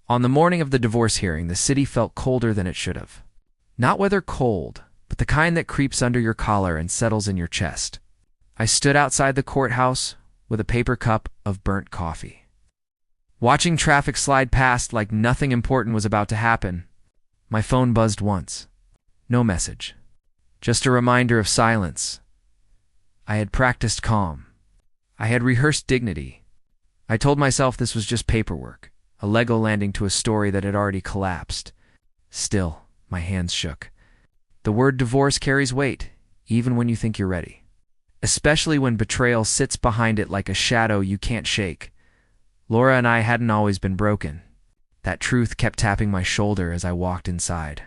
On the morning of the divorce hearing, the city felt colder than it should have. Not weather cold, but the kind that creeps under your collar and settles in your chest. I stood outside the courthouse with a paper cup of burnt coffee, watching traffic slide past like nothing important was about to happen. My phone buzzed once. No message. Just a reminder of silence. I had practiced calm. I had rehearsed dignity. I told myself this was just paperwork, a Lego landing to a story that had already collapsed. Still, my hands shook. The word divorce carries weight, even when you think you're ready. Especially when betrayal sits behind it like a shadow you can't shake. Laura and I hadn't always been broken. That truth kept tapping my shoulder as I walked inside.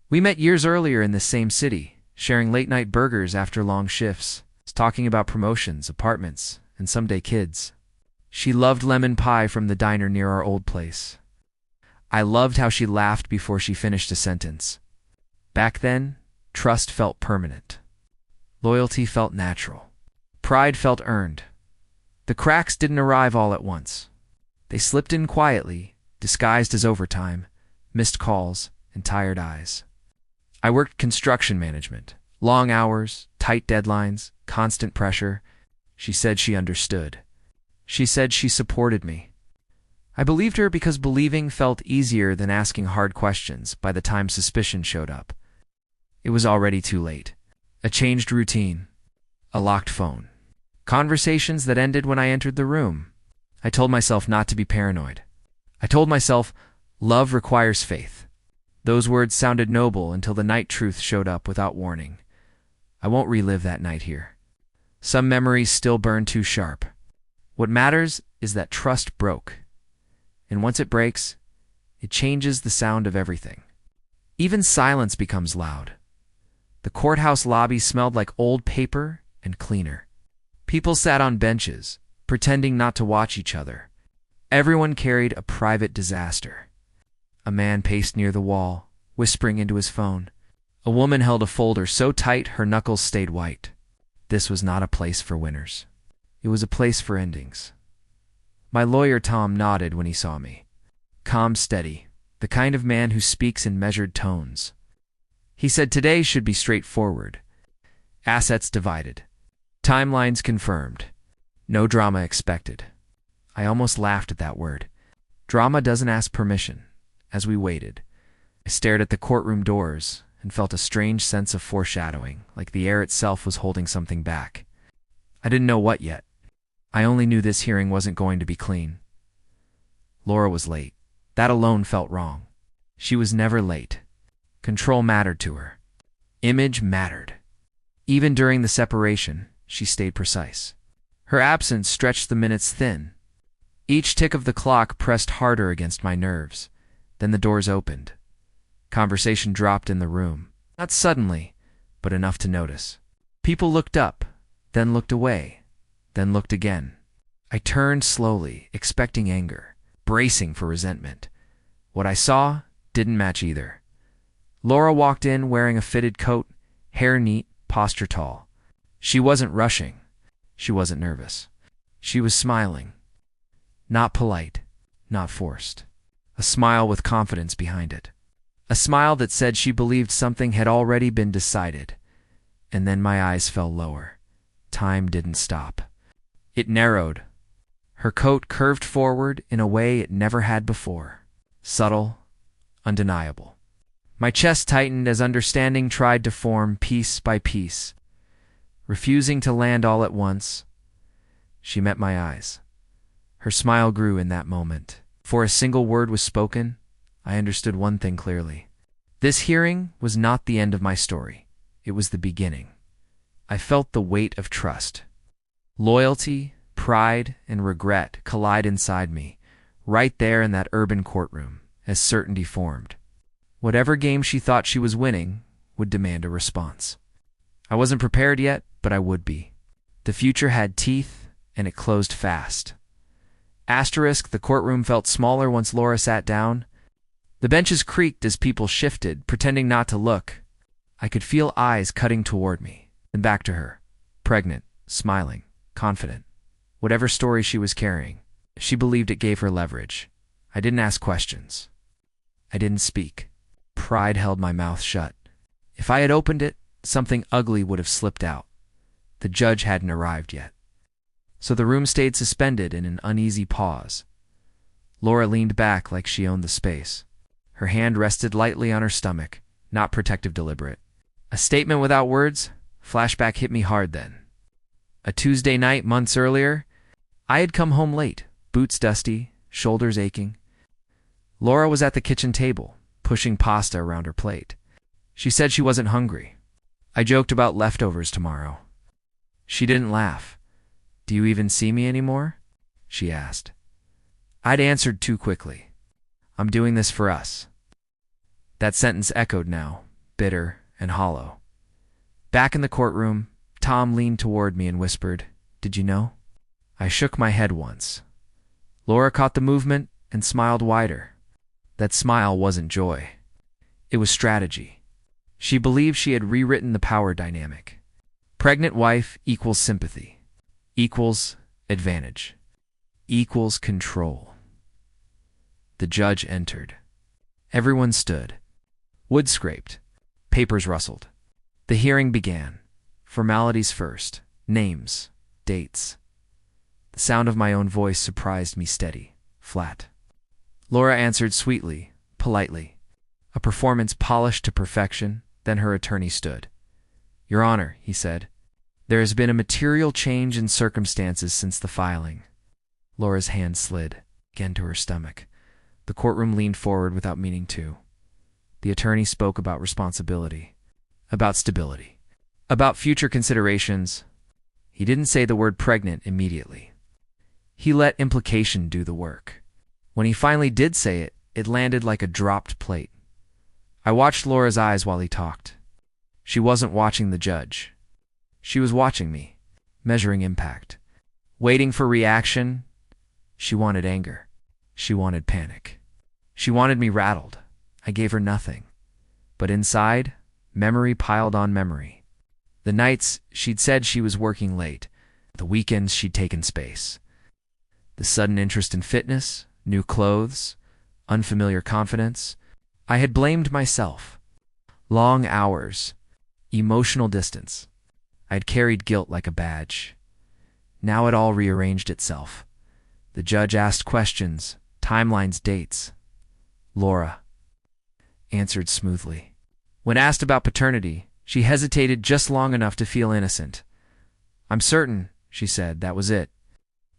We met years earlier in this same city, sharing late-night burgers after long shifts, talking about promotions, apartments, and someday kids. She loved lemon pie from the diner near our old place. I loved how she laughed before she finished a sentence. Back then, trust felt permanent. Loyalty felt natural. Pride felt earned. The cracks didn't arrive all at once. They slipped in quietly, disguised as overtime, missed calls, and tired eyes. I worked construction management. Long hours, tight deadlines, constant pressure. She said she understood. She said she supported me. I believed her because believing felt easier than asking hard questions by the time suspicion showed up. It was already too late. A changed routine. A locked phone. Conversations that ended when I entered the room. I told myself not to be paranoid. I told myself, love requires faith. Those words sounded noble until the night truth showed up without warning. I won't relive that night here. Some memories still burn too sharp. What matters is that trust broke. And once it breaks, it changes the sound of everything. Even silence becomes loud. The courthouse lobby smelled like old paper and cleaner. People sat on benches, pretending not to watch each other. Everyone carried a private disaster. A man paced near the wall, whispering into his phone. A woman held a folder so tight her knuckles stayed white. This was not a place for winners. It was a place for endings. My lawyer Tom nodded when he saw me. Calm, steady, the kind of man who speaks in measured tones. He said today should be straightforward. Assets divided. Timelines confirmed. No drama expected. I almost laughed at that word. Drama doesn't ask permission. As we waited, I stared at the courtroom doors and felt a strange sense of foreshadowing, like the air itself was holding something back. I didn't know what yet. I only knew this hearing wasn't going to be clean. Laura was late. That alone felt wrong. She was never late. Control mattered to her. Image mattered. Even during the separation, she stayed precise. Her absence stretched the minutes thin. Each tick of the clock pressed harder against my nerves. Then the doors opened. Conversation dropped in the room. Not suddenly, but enough to notice. People looked up, then looked away, then looked again. I turned slowly, expecting anger, bracing for resentment. What I saw didn't match either. Laura walked in wearing a fitted coat, hair neat, posture tall. She wasn't rushing. She wasn't nervous. She was smiling. Not polite, not forced. A smile with confidence behind it. A smile that said she believed something had already been decided. And then my eyes fell lower. Time didn't stop. It narrowed. Her coat curved forward in a way it never had before. Subtle, undeniable. My chest tightened as understanding tried to form piece by piece. Refusing to land all at once, she met my eyes. Her smile grew in that moment. Before a single word was spoken, I understood one thing clearly. This hearing was not the end of my story. It was the beginning. I felt the weight of trust. Loyalty, pride, and regret collide inside me, right there in that urban courtroom, as certainty formed. Whatever game she thought she was winning would demand a response. I wasn't prepared yet, but I would be. The future had teeth, and it closed fast. Asterisk, the courtroom felt smaller once Laura sat down. The benches creaked as people shifted, pretending not to look. I could feel eyes cutting toward me, then back to her, pregnant, smiling, confident. Whatever story she was carrying, she believed it gave her leverage. I didn't ask questions. I didn't speak. Pride held my mouth shut. If I had opened it, something ugly would have slipped out. The judge hadn't arrived yet. So the room stayed suspended in an uneasy pause. Laura leaned back like she owned the space. Her hand rested lightly on her stomach, not protective, deliberate. A statement without words? Flashback hit me hard then. A Tuesday night, months earlier, I had come home late, boots dusty, shoulders aching. Laura was at the kitchen table, pushing pasta around her plate. She said she wasn't hungry. I joked about leftovers tomorrow. She didn't laugh. "Do you even see me anymore?" she asked. I'd answered too quickly. "I'm doing this for us." That sentence echoed now, bitter and hollow. Back in the courtroom, Tom leaned toward me and whispered, "Did you know?" I shook my head once. Laura caught the movement and smiled wider. That smile wasn't joy. It was strategy. She believed she had rewritten the power dynamic. Pregnant wife equals sympathy, equals advantage, equals control. The judge entered. Everyone stood. Wood scraped. Papers rustled. The hearing began. Formalities first. Names. Dates. The sound of my own voice surprised me, steady, flat. Laura answered sweetly, politely. A performance polished to perfection. Then her attorney stood. "Your Honor," he said, "there has been a material change in circumstances since the filing." Laura's hand slid again to her stomach. The courtroom leaned forward without meaning to. The attorney spoke about responsibility, about stability, about future considerations. He didn't say the word pregnant immediately. He let implication do the work. When he finally did say it, it landed like a dropped plate. I watched Laura's eyes while he talked. She wasn't watching the judge. She was watching me, measuring impact, waiting for reaction. She wanted anger. She wanted panic. She wanted me rattled. I gave her nothing. But inside, memory piled on memory. The nights she'd said she was working late, the weekends she'd taken space. The sudden interest in fitness, new clothes, unfamiliar confidence. I had blamed myself. Long hours, emotional distance. I'd carried guilt like a badge. Now it all rearranged itself. The judge asked questions, timelines, dates. Laura answered smoothly. When asked about paternity, she hesitated just long enough to feel innocent. "I'm certain," she said, "that was it."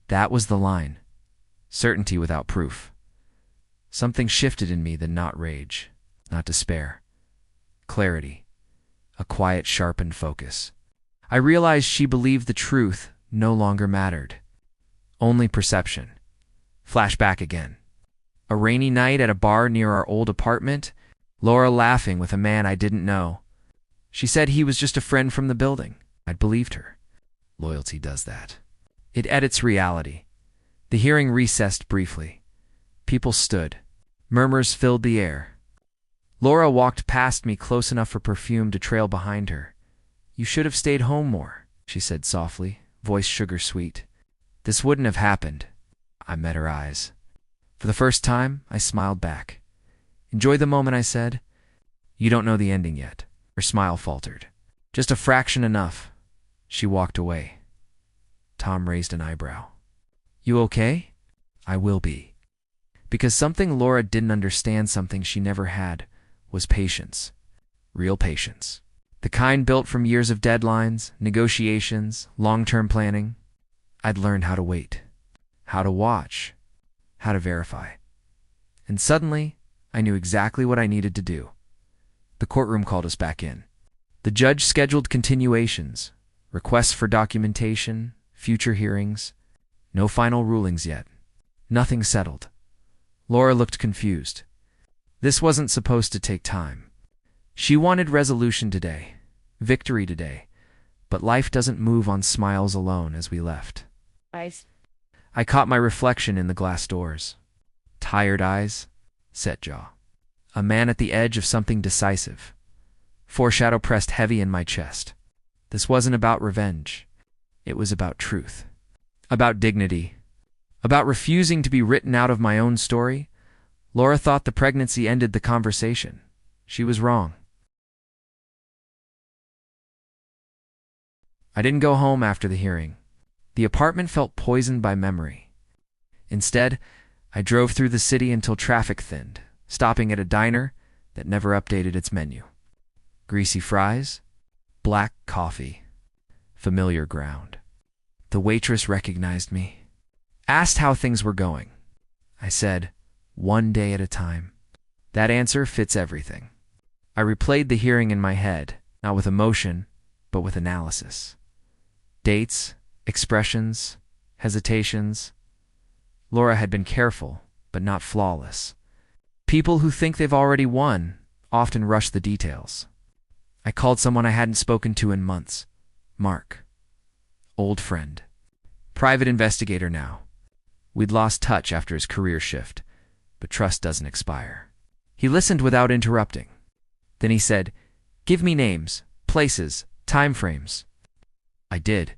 That was the line. Certainty without proof. Something shifted in me, then not rage, not despair. Clarity. A quiet, sharpened focus. I realized she believed the truth no longer mattered. Only perception. Flashback again. A rainy night at a bar near our old apartment, Laura laughing with a man I didn't know. She said he was just a friend from the building. I'd believed her. Loyalty does that. It edits reality. The hearing recessed briefly. People stood. Murmurs filled the air. Laura walked past me close enough for perfume to trail behind her. "You should have stayed home more," she said softly, voice sugar-sweet. This wouldn't have happened. I met her eyes. For the first time, I smiled back. "Enjoy the moment," I said. "You don't know the ending yet." Her smile faltered. "Just a fraction enough." She walked away. Tom raised an eyebrow. "You okay?" "I will be." Because something Laura didn't understand, something she never had, was patience. Real patience. The kind built from years of deadlines, negotiations, long-term planning. I'd learned how to wait, how to watch, how to verify. And suddenly, I knew exactly what I needed to do. The courtroom called us back in. The judge scheduled continuations, requests for documentation, future hearings. No final rulings yet. Nothing settled. Laura looked confused. This wasn't supposed to take time. She wanted resolution today, victory today, but life doesn't move on smiles alone. As we left, I caught my reflection in the glass doors. Tired eyes, set jaw. A man at the edge of something decisive. Foreshadow pressed heavy in my chest. This wasn't about revenge. It was about truth. About dignity. About refusing to be written out of my own story, Laura thought the pregnancy ended the conversation. She was wrong. I didn't go home after the hearing. The apartment felt poisoned by memory. Instead, I drove through the city until traffic thinned, stopping at a diner that never updated its menu. Greasy fries, black coffee, familiar ground. The waitress recognized me, asked how things were going. I said, one day at a time. That answer fits everything. I replayed the hearing in my head, not with emotion, but with analysis. Dates, expressions, hesitations. Laura had been careful, but not flawless. People who think they've already won often rush the details. I called someone I hadn't spoken to in months. Mark. Old friend. Private investigator now. We'd lost touch after his career shift, but trust doesn't expire. He listened without interrupting. Then he said, "Give me names, places, time frames." I did.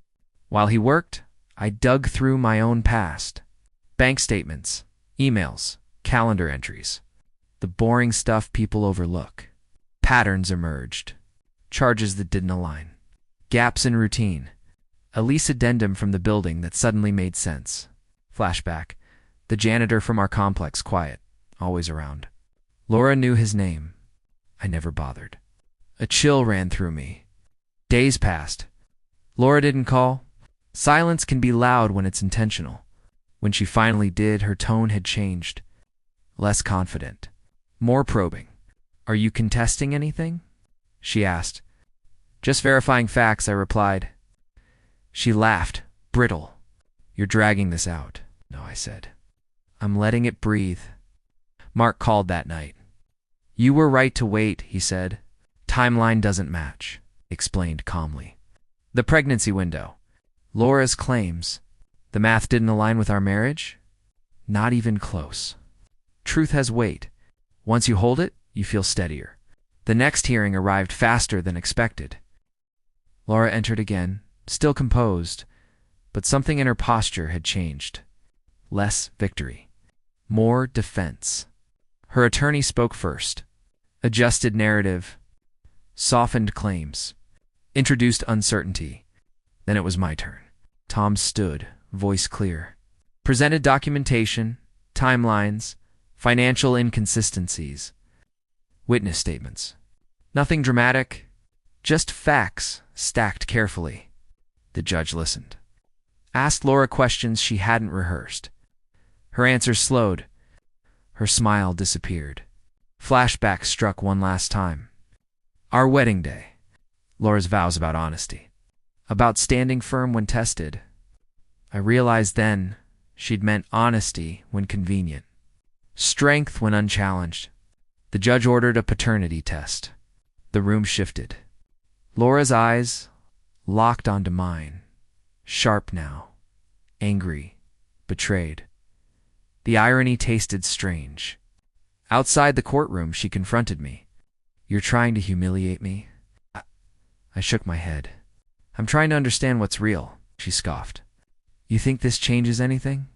While he worked, I dug through my own past. Bank statements, emails, calendar entries. The boring stuff people overlook. Patterns emerged. Charges that didn't align. Gaps in routine. A lease addendum from the building that suddenly made sense. Flashback. The janitor from our complex, quiet, always around. Laura knew his name. I never bothered. A chill ran through me. Days passed. Laura didn't call. Silence can be loud when it's intentional. When she finally did, her tone had changed. Less confident. More probing. "Are you contesting anything?" she asked. "Just verifying facts," I replied. She laughed, brittle. "You're dragging this out." "No," I said. "I'm letting it breathe." Mark called that night. "You were right to wait," he said. "Timeline doesn't match," he explained calmly. The pregnancy window. Laura's claims. The math didn't align with our marriage? Not even close. Truth has weight. Once you hold it, you feel steadier. The next hearing arrived faster than expected. Laura entered again, still composed, but something in her posture had changed. Less victory. More defense. Her attorney spoke first. Adjusted narrative. Softened claims. Introduced uncertainty. Then it was my turn. Tom stood, voice clear. Presented documentation, timelines, financial inconsistencies. Witness statements. Nothing dramatic, just facts stacked carefully. The judge listened. Asked Laura questions she hadn't rehearsed. Her answers slowed. Her smile disappeared. Flashback struck one last time. Our wedding day. Laura's vows about honesty. About standing firm when tested. I realized then she'd meant honesty when convenient. Strength when unchallenged. The judge ordered a paternity test. The room shifted. Laura's eyes locked onto mine. Sharp now. Angry. Betrayed. The irony tasted strange. Outside the courtroom, she confronted me. "You're trying to humiliate me?" I shook my head. "I'm trying to understand what's real," she scoffed. "You think this changes anything?"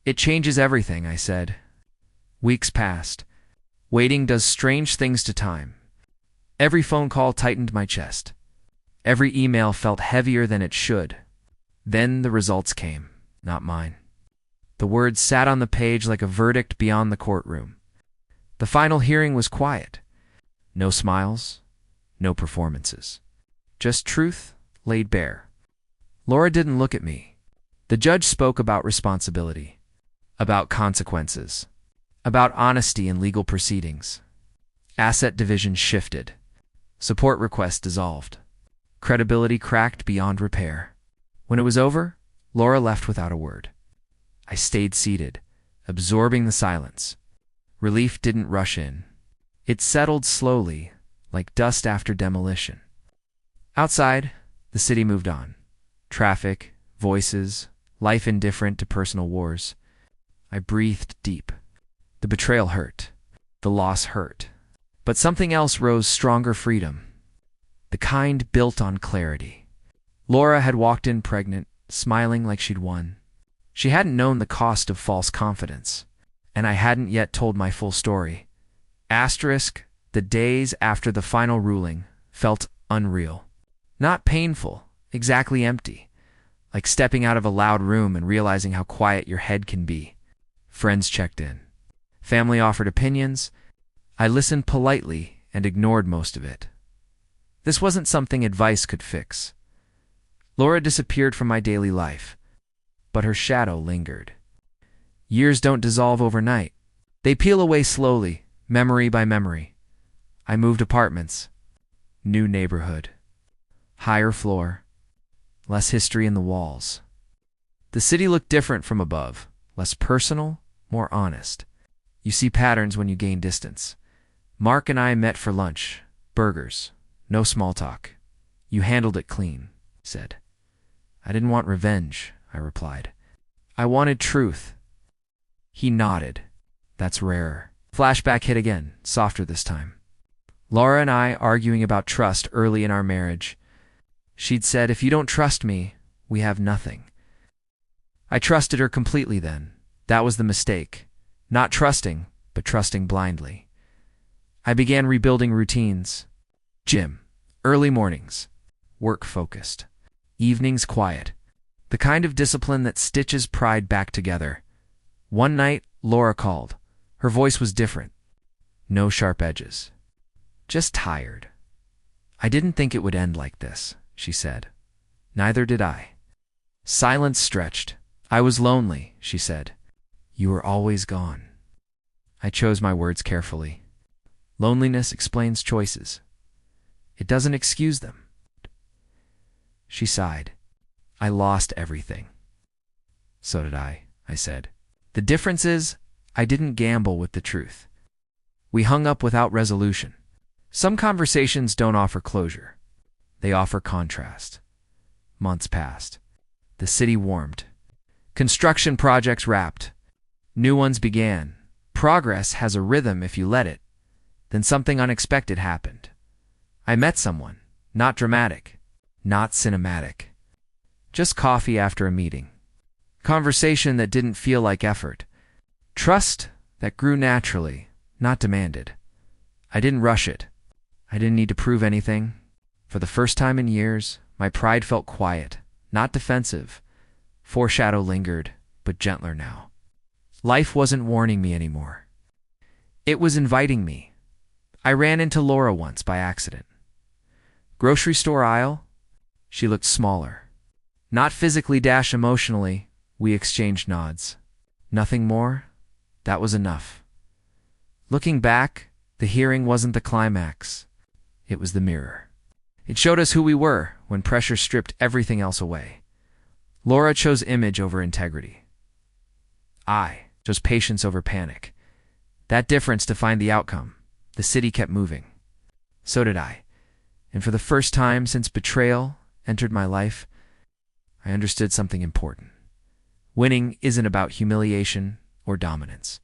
"It changes everything," I said. Weeks passed. Waiting does strange things to time. Every phone call tightened my chest. Every email felt heavier than it should. Then the results came, not mine. The words sat on the page like a verdict beyond the courtroom. The final hearing was quiet. No smiles, no performances. Just truth laid bare. Laura didn't look at me. The judge spoke about responsibility, about consequences, about honesty in legal proceedings. Asset division shifted. Support requests dissolved. Credibility cracked beyond repair. When it was over, Laura left without a word. I stayed seated, absorbing the silence. Relief didn't rush in. It settled slowly, like dust after demolition. Outside, the city moved on. Traffic, voices, life indifferent to personal wars. I breathed deep. The betrayal hurt. The loss hurt. But something else rose stronger: freedom. The kind built on clarity. Laura had walked in pregnant, smiling like she'd won. She hadn't known the cost of false confidence. And I hadn't yet told my full story. Asterisk, the days after the final ruling felt unreal. Not painful, exactly empty. Like stepping out of a loud room and realizing how quiet your head can be. Friends checked in. Family offered opinions. I listened politely and ignored most of it. This wasn't something advice could fix. Laura disappeared from my daily life, but her shadow lingered. Years don't dissolve overnight. They peel away slowly, memory by memory. I moved apartments. New neighborhood. Higher floor. Less history in the walls. The city looked different from above. Less personal, more honest. You see patterns when you gain distance. Mark and I met for lunch. Burgers. No small talk. You handled it clean, he said. I didn't want revenge, I replied. I wanted truth. He nodded. That's rarer. Flashback hit again, softer this time. Laura and I arguing about trust early in our marriage. She'd said, if you don't trust me, we have nothing. I trusted her completely then. That was the mistake. Not trusting, but trusting blindly. I began rebuilding routines. Gym. Early mornings. Work-focused. Evenings quiet. The kind of discipline that stitches pride back together. One night, Laura called. Her voice was different. No sharp edges. Just tired. I didn't think it would end like this, she said. Neither did I. Silence stretched. I was lonely, she said. You were always gone. I chose my words carefully. Loneliness explains choices. It doesn't excuse them. She sighed. I lost everything. So did I said. The difference is, I didn't gamble with the truth. We hung up without resolution. Some conversations don't offer closure. They offer contrast. Months passed. The city warmed. Construction projects wrapped. New ones began. Progress has a rhythm if you let it. Then something unexpected happened. I met someone. Not dramatic. Not cinematic. Just coffee after a meeting. Conversation that didn't feel like effort. Trust that grew naturally, not demanded. I didn't rush it. I didn't need to prove anything. For the first time in years, my pride felt quiet, not defensive. Foreshadow lingered, but gentler now. Life wasn't warning me anymore. It was inviting me. I ran into Laura once by accident. Grocery store aisle? She looked smaller. Not physically, emotionally. We exchanged nods. Nothing more? That was enough. Looking back, the hearing wasn't the climax. It was the mirror. It showed us who we were when pressure stripped everything else away. Laura chose image over integrity. I chose patience over panic. That difference defined the outcome. The city kept moving. So did I. And for the first time since betrayal entered my life, I understood something important. Winning isn't about humiliation or dominance.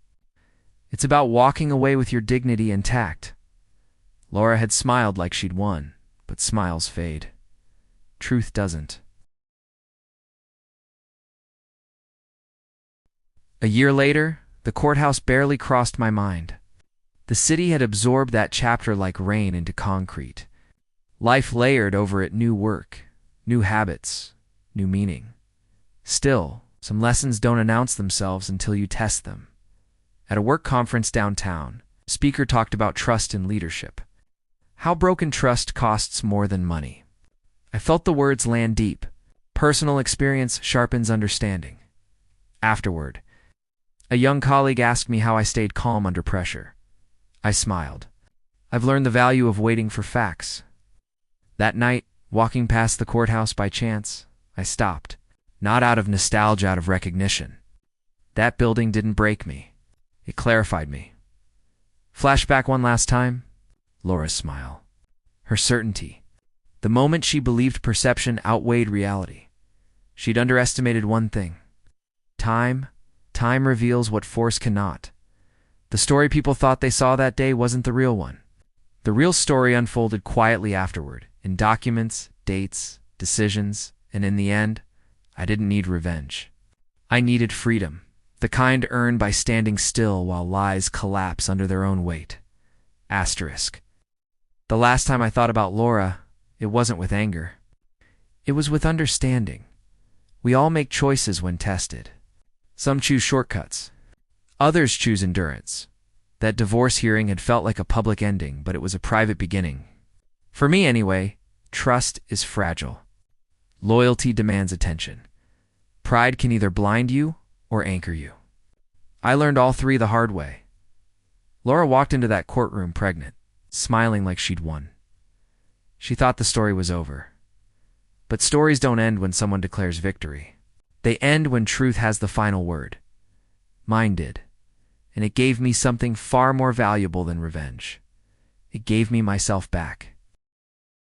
It's about walking away with your dignity intact. Laura had smiled like she'd won, but smiles fade. Truth doesn't. A year later, the courthouse barely crossed my mind. The city had absorbed that chapter like rain into concrete. Life layered over it new work, new habits, new meaning. Still, some lessons don't announce themselves until you test them. At a work conference downtown, a speaker talked about trust in leadership. How broken trust costs more than money. I felt the words land deep. Personal experience sharpens understanding. Afterward, a young colleague asked me how I stayed calm under pressure. I smiled. I've learned the value of waiting for facts. That night, walking past the courthouse by chance, I stopped. Not out of nostalgia, out of recognition. That building didn't break me. It clarified me. Flashback one last time. Laura's smile. Her certainty. The moment she believed perception outweighed reality. She'd underestimated one thing. Time reveals what force cannot. The story people thought they saw that day wasn't the real one. The real story unfolded quietly afterward, in documents, dates, decisions, and in the end, I didn't need revenge. I needed freedom. The kind earned by standing still while lies collapse under their own weight. Asterisk. The last time I thought about Laura, it wasn't with anger. It was with understanding. We all make choices when tested. Some choose shortcuts. Others choose endurance. That divorce hearing had felt like a public ending, but it was a private beginning. For me anyway, trust is fragile. Loyalty demands attention. Pride can either blind you or anchor you. I learned all three the hard way. Laura walked into that courtroom pregnant, smiling like she'd won. She thought the story was over. But stories don't end when someone declares victory. They end when truth has the final word. Mine did. And it gave me something far more valuable than revenge. It gave me myself back.